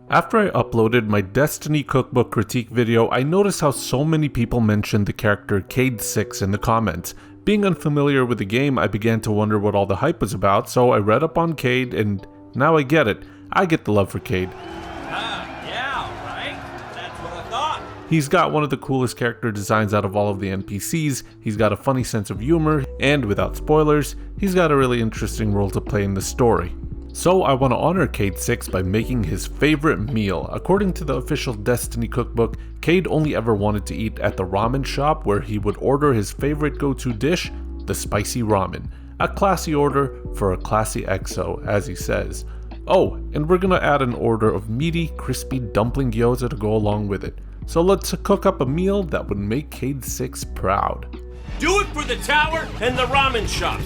After I uploaded my Destiny Cookbook critique video, I noticed how so many people mentioned the character Cayde-6 in the comments. Being unfamiliar with the game, I began to wonder what all the hype was about, so I read up on Cayde, and now I get it. I get the love for Cayde. Yeah, right? That's what I thought. He's got one of the coolest character designs out of all of the NPCs, he's got a funny sense of humor, and without spoilers, he's got a really interesting role to play in the story. So I want to honor Cayde-6 by making his favorite meal. According to the official Destiny cookbook, Cayde only ever wanted to eat at the ramen shop where he would order his favorite go-to dish, the spicy ramen. A classy order for a classy EXO, as he says. Oh, and we're gonna add an order of meaty, crispy dumpling gyoza to go along with it. So let's cook up a meal that would make Cayde-6 proud. Do it for the tower and the ramen shop.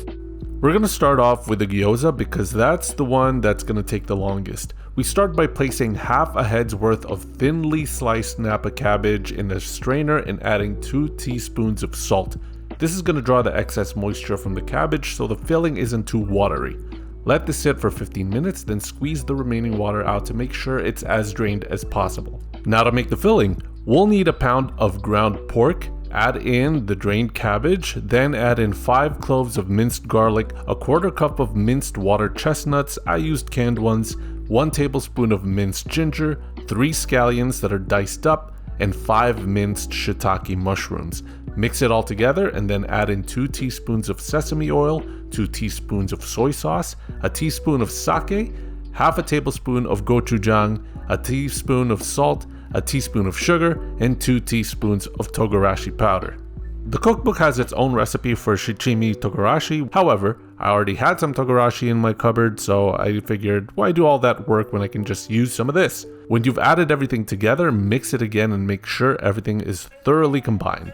We're going to start off with the gyoza because that's the one that's going to take the longest. We start by placing half a head's worth of thinly sliced Nappa cabbage in a strainer and adding 2 teaspoons of salt. This is going to draw the excess moisture from the cabbage so the filling isn't too watery. Let this sit for 15 minutes, then squeeze the remaining water out to make sure it's as drained as possible. Now to make the filling, we'll need a pound of ground pork. Add in the drained cabbage, then add in 5 cloves of minced garlic, a 1/4 cup of minced water chestnuts, I used canned ones, 1 tablespoon of minced ginger, 3 scallions that are diced up, and 5 minced shiitake mushrooms. Mix it all together and then add in 2 teaspoons of sesame oil, 2 teaspoons of soy sauce, a teaspoon of sake, half a tablespoon of gochujang, a teaspoon of salt, a teaspoon of sugar, and 2 teaspoons of Togarashi powder. The cookbook has its own recipe for Shichimi Togarashi, however, I already had some Togarashi in my cupboard, so I figured why do all that work when I can just use some of this? When you've added everything together, mix it again and make sure everything is thoroughly combined.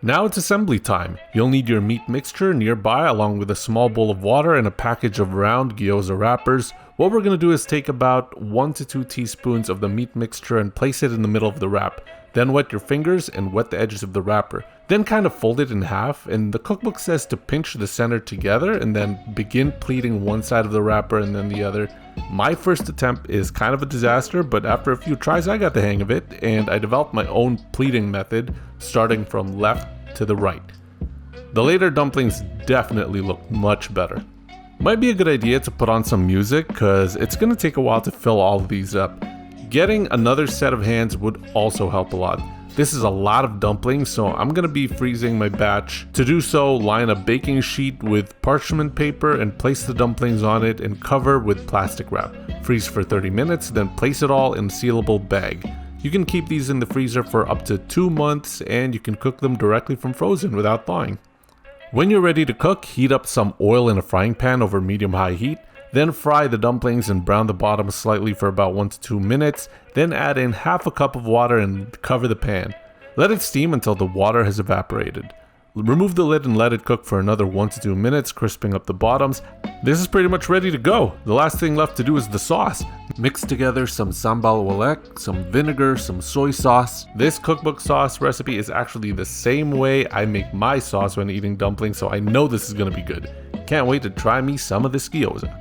Now it's assembly time. You'll need your meat mixture nearby along with a small bowl of water and a package of round Gyoza Wrappers. What we're going to do is take about 1 to 2 teaspoons of the meat mixture and place it in the middle of the wrap. Then wet your fingers and wet the edges of the wrapper. Then kind of fold it in half, and the cookbook says to pinch the center together and then begin pleating one side of the wrapper and then the other. My first attempt is kind of a disaster, but after a few tries I got the hang of it, and I developed my own pleating method, starting from left to the right. The later dumplings definitely look much better. Might be a good idea to put on some music, cause it's gonna take a while to fill all of these up. Getting another set of hands would also help a lot. This is a lot of dumplings, so I'm gonna be freezing my batch. To do so, line a baking sheet with parchment paper and place the dumplings on it and cover with plastic wrap. Freeze for 30 minutes, then place it all in a sealable bag. You can keep these in the freezer for up to 2 months, and you can cook them directly from frozen without thawing. When you're ready to cook, heat up some oil in a frying pan over medium-high heat. Then fry the dumplings and brown the bottom slightly for about 1 to 2 minutes. Then add in half a cup of water and cover the pan. Let it steam until the water has evaporated. Remove the lid and let it cook for another 1 to 2 minutes, crisping up the bottoms. This is pretty much ready to go. The last thing left to do is the sauce. Mix together some Sambal Oelek, some vinegar, some soy sauce. This cookbook sauce recipe is actually the same way I make my sauce when eating dumplings, so I know this is gonna be good. Can't wait to try me some of this gyoza.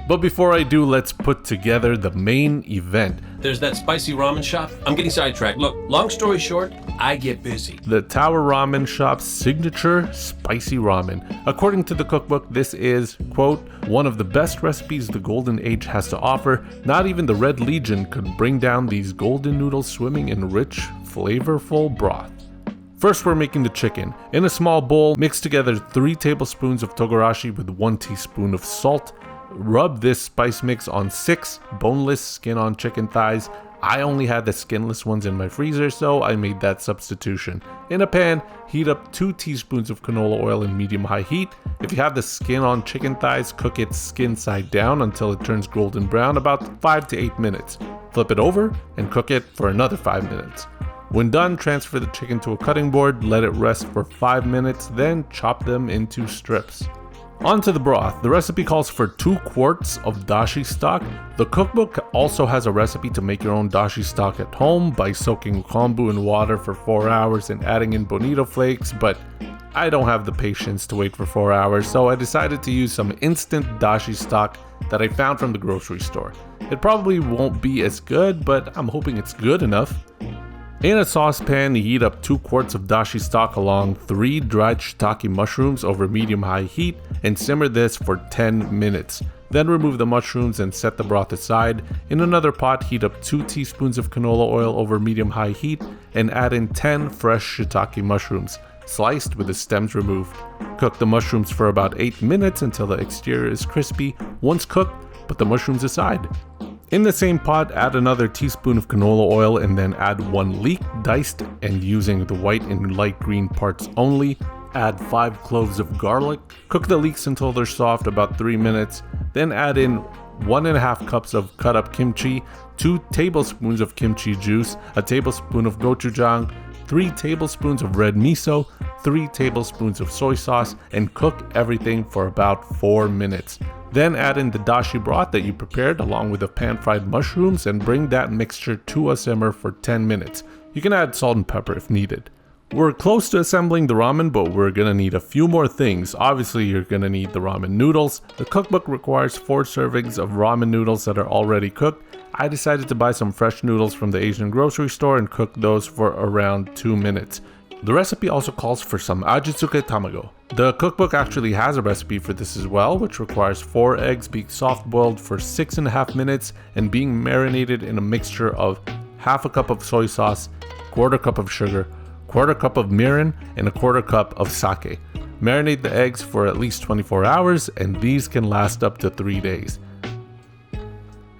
But before I do, let's put together the main event. There's that spicy ramen shop. I'm getting sidetracked. Look, long story short, I get busy. The Tower Ramen Shop's signature spicy ramen. According to the cookbook, this is, quote, one of the best recipes the Golden Age has to offer. Not even the Red Legion could bring down these golden noodles swimming in rich, flavorful broth. First, we're making the chicken. In a small bowl, mix together 3 tablespoons of Togarashi with 1 teaspoon of salt. Rub this spice mix on 6 boneless skin-on chicken thighs. I only had the skinless ones in my freezer, so I made that substitution. In a pan, heat up 2 teaspoons of canola oil in medium-high heat. If you have the skin-on chicken thighs, cook it skin side down until it turns golden brown, about 5 to 8 minutes. Flip it over and cook it for another 5 minutes. When done, transfer the chicken to a cutting board, let it rest for 5 minutes, then chop them into strips. On to the broth. The recipe calls for 2 quarts of Dashi Stock. The cookbook also has a recipe to make your own Dashi Stock at home by soaking kombu in water for 4 hours and adding in bonito flakes, but I don't have the patience to wait for 4 hours, so I decided to use some instant Dashi Stock that I found from the grocery store. It probably won't be as good, but I'm hoping it's good enough. In a saucepan, heat up 2 quarts of dashi stock along 3 dried shiitake mushrooms over medium-high heat and simmer this for 10 minutes. Then remove the mushrooms and set the broth aside. In another pot, heat up 2 teaspoons of canola oil over medium-high heat and add in 10 fresh shiitake mushrooms, sliced with the stems removed. Cook the mushrooms for about 8 minutes until the exterior is crispy. Once cooked, put the mushrooms aside. In the same pot, add another teaspoon of canola oil and then add 1 leek, diced and using the white and light green parts only. Add 5 cloves of garlic. Cook the leeks until they're soft, about 3 minutes. Then add in 1.5 cups of cut up kimchi, 2 tablespoons of kimchi juice, a tablespoon of gochujang, 3 tablespoons of red miso, 3 tablespoons of soy sauce, and cook everything for about 4 minutes. Then add in the dashi broth that you prepared along with the pan-fried mushrooms and bring that mixture to a simmer for 10 minutes. You can add salt and pepper if needed. We're close to assembling the ramen, but we're gonna need a few more things. Obviously, you're gonna need the ramen noodles. The cookbook requires 4 servings of ramen noodles that are already cooked. I decided to buy some fresh noodles from the Asian grocery store and cook those for around 2 minutes. The recipe also calls for some ajitsuke tamago. The cookbook actually has a recipe for this as well, which requires 4 eggs being soft boiled for 6.5 minutes and being marinated in a mixture of half a cup of soy sauce, quarter cup of sugar, quarter cup of mirin, and a quarter cup of sake. Marinate the eggs for at least 24 hours, and these can last up to 3 days.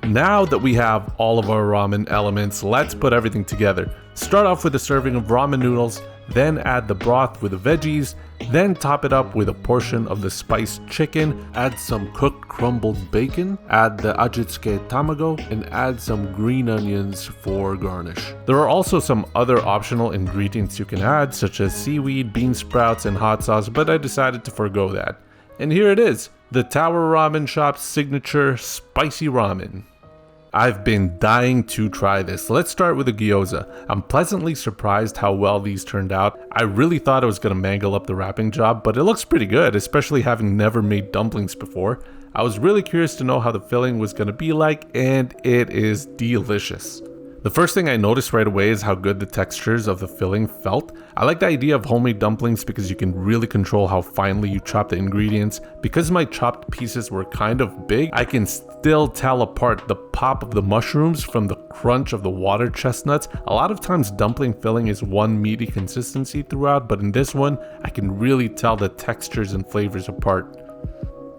Now that we have all of our ramen elements, let's put everything together. Start off with a serving of ramen noodles, then add the broth with the veggies, then top it up with a portion of the spiced chicken, add some cooked crumbled bacon, add the ajitsuke tamago, and add some green onions for garnish. There are also some other optional ingredients you can add, such as seaweed, bean sprouts, and hot sauce, but I decided to forgo that. And here it is, the Tower Ramen Shop's signature spicy ramen. I've been dying to try this. Let's start with the gyoza. I'm pleasantly surprised how well these turned out. I really thought I was gonna mangle up the wrapping job, but it looks pretty good, especially having never made dumplings before. I was really curious to know how the filling was gonna be like, and it is delicious. The first thing I noticed right away is how good the textures of the filling felt. I like the idea of homemade dumplings because you can really control how finely you chop the ingredients. Because my chopped pieces were kind of big, I can still tell apart the pop of the mushrooms from the crunch of the water chestnuts. A lot of times dumpling filling is one meaty consistency throughout, but in this one, I can really tell the textures and flavors apart.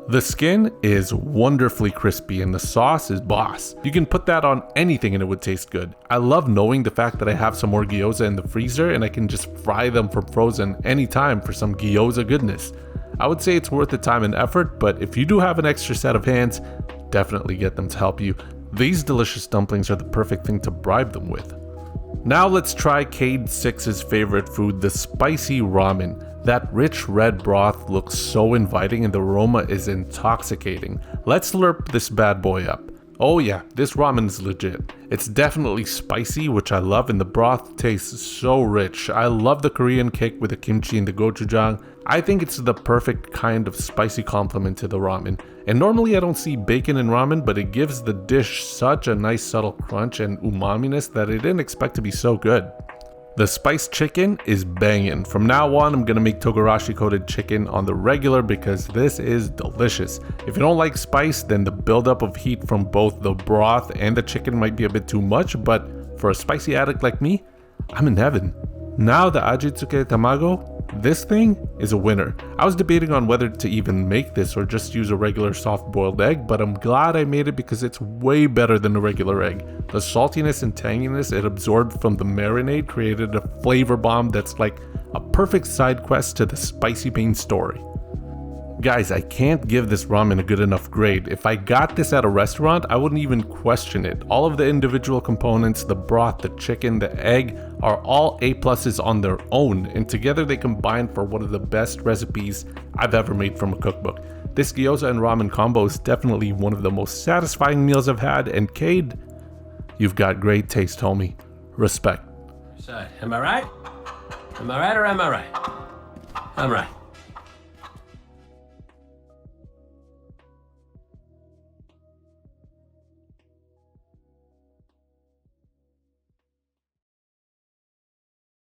The skin is wonderfully crispy and the sauce is boss. You can put that on anything and it would taste good. I love knowing the fact that I have some more gyoza in the freezer and I can just fry them from frozen anytime for some gyoza goodness. I would say it's worth the time and effort, but if you do have an extra set of hands, definitely get them to help you. These delicious dumplings are the perfect thing to bribe them with. Now let's try Cayde-6's favorite food, the spicy ramen. That rich red broth looks so inviting and the aroma is intoxicating. Let's slurp this bad boy up. Oh yeah, this ramen is legit. It's definitely spicy, which I love, and the broth tastes so rich. I love the Korean kick with the kimchi and the gochujang. I think it's the perfect kind of spicy complement to the ramen. And normally I don't see bacon in ramen, but it gives the dish such a nice subtle crunch and umaminess that I didn't expect to be so good. The spiced chicken is banging. From now on, I'm gonna make Togarashi coated chicken on the regular because this is delicious. If you don't like spice, then the buildup of heat from both the broth and the chicken might be a bit too much, but for a spicy addict like me, I'm in heaven. Now the ajitsuke tamago, this thing is a winner. I was debating on whether to even make this or just use a regular soft boiled egg, but I'm glad I made it because it's way better than a regular egg. The saltiness and tanginess it absorbed from the marinade created a flavor bomb that's like a perfect side quest to the spicy main story. Guys, I can't give this ramen a good enough grade. If I got this at a restaurant, I wouldn't even question it. All of the individual components, the broth, the chicken, the egg, are all A+s on their own, and together they combine for one of the best recipes I've ever made from a cookbook. This gyoza and ramen combo is definitely one of the most satisfying meals I've had, and Cayde, you've got great taste, homie. Respect. So, am I right? Am I right or am I right? I'm right.